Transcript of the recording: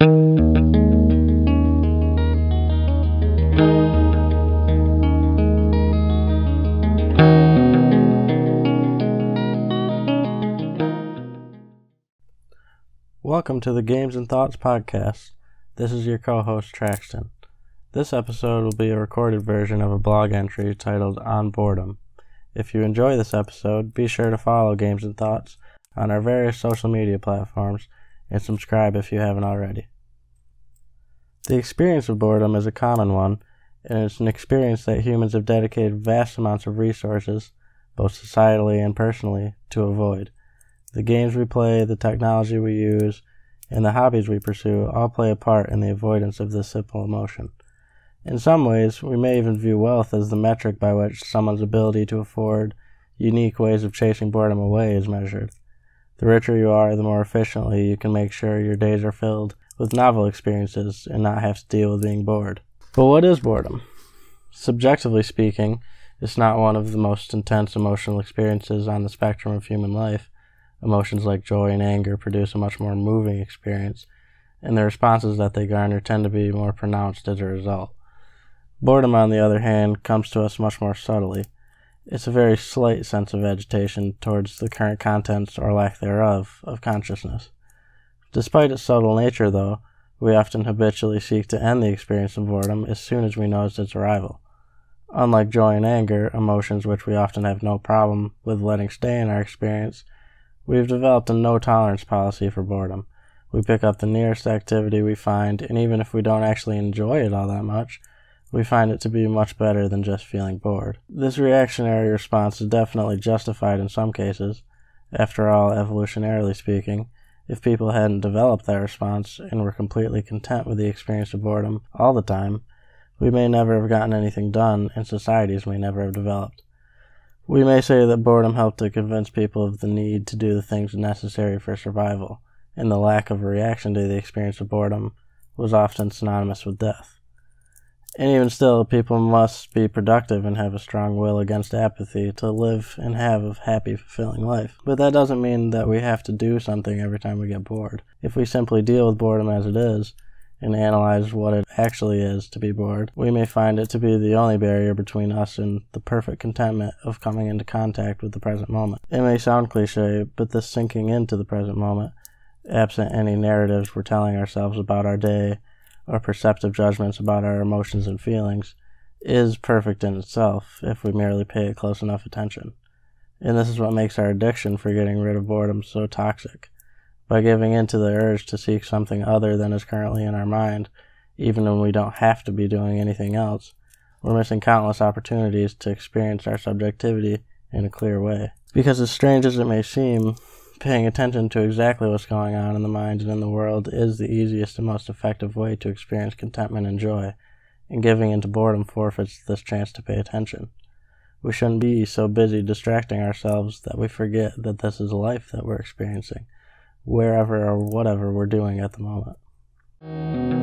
Welcome to the Games and Thoughts podcast. This is your co-host Traxton. This episode will be a recorded version of a blog entry titled On Boredom. If you enjoy this episode, be sure to follow Games and Thoughts on our various social media platforms and subscribe if you haven't already. The experience of boredom is a common one, and it's an experience that humans have dedicated vast amounts of resources, both societally and personally, to avoid. The games we play, the technology we use, and the hobbies we pursue all play a part in the avoidance of this simple emotion. In some ways, we may even view wealth as the metric by which someone's ability to afford unique ways of chasing boredom away is measured. The richer you are, the more efficiently you can make sure your days are filled with novel experiences and not have to deal with being bored. But what is boredom? Subjectively speaking, it's not one of the most intense emotional experiences on the spectrum of human life. Emotions like joy and anger produce a much more moving experience, and the responses that they garner tend to be more pronounced as a result. Boredom, on the other hand, comes to us much more subtly. It's a very slight sense of agitation towards the current contents, or lack thereof, of consciousness. Despite its subtle nature, though, we often habitually seek to end the experience of boredom as soon as we notice its arrival. Unlike joy and anger, emotions which we often have no problem with letting stay in our experience, we've developed a no-tolerance policy for boredom. We pick up the nearest activity we find, and even if we don't actually enjoy it all that much, we find it to be much better than just feeling bored. This reactionary response is definitely justified in some cases. After all, evolutionarily speaking, if people hadn't developed that response and were completely content with the experience of boredom all the time, we may never have gotten anything done, and societies may never have developed. We may say that boredom helped to convince people of the need to do the things necessary for survival, and the lack of a reaction to the experience of boredom was often synonymous with death. And even still, people must be productive and have a strong will against apathy to live and have a happy, fulfilling life. But that doesn't mean that we have to do something every time we get bored. If we simply deal with boredom as it is, and analyze what it actually is to be bored, we may find it to be the only barrier between us and the perfect contentment of coming into contact with the present moment. It may sound cliche, but this sinking into the present moment, absent any narratives we're telling ourselves about our day, or perceptive judgments about our emotions and feelings, is perfect in itself if we merely pay close enough attention. And this is what makes our addiction for getting rid of boredom so toxic. By giving in to the urge to seek something other than is currently in our mind, even when we don't have to be doing anything else, we're missing countless opportunities to experience our subjectivity in a clear way. Because as strange as it may seem, paying attention to exactly what's going on in the mind and in the world is the easiest and most effective way to experience contentment and joy, and giving into boredom forfeits this chance to pay attention. We shouldn't be so busy distracting ourselves that we forget that this is life that we're experiencing, wherever or whatever we're doing at the moment.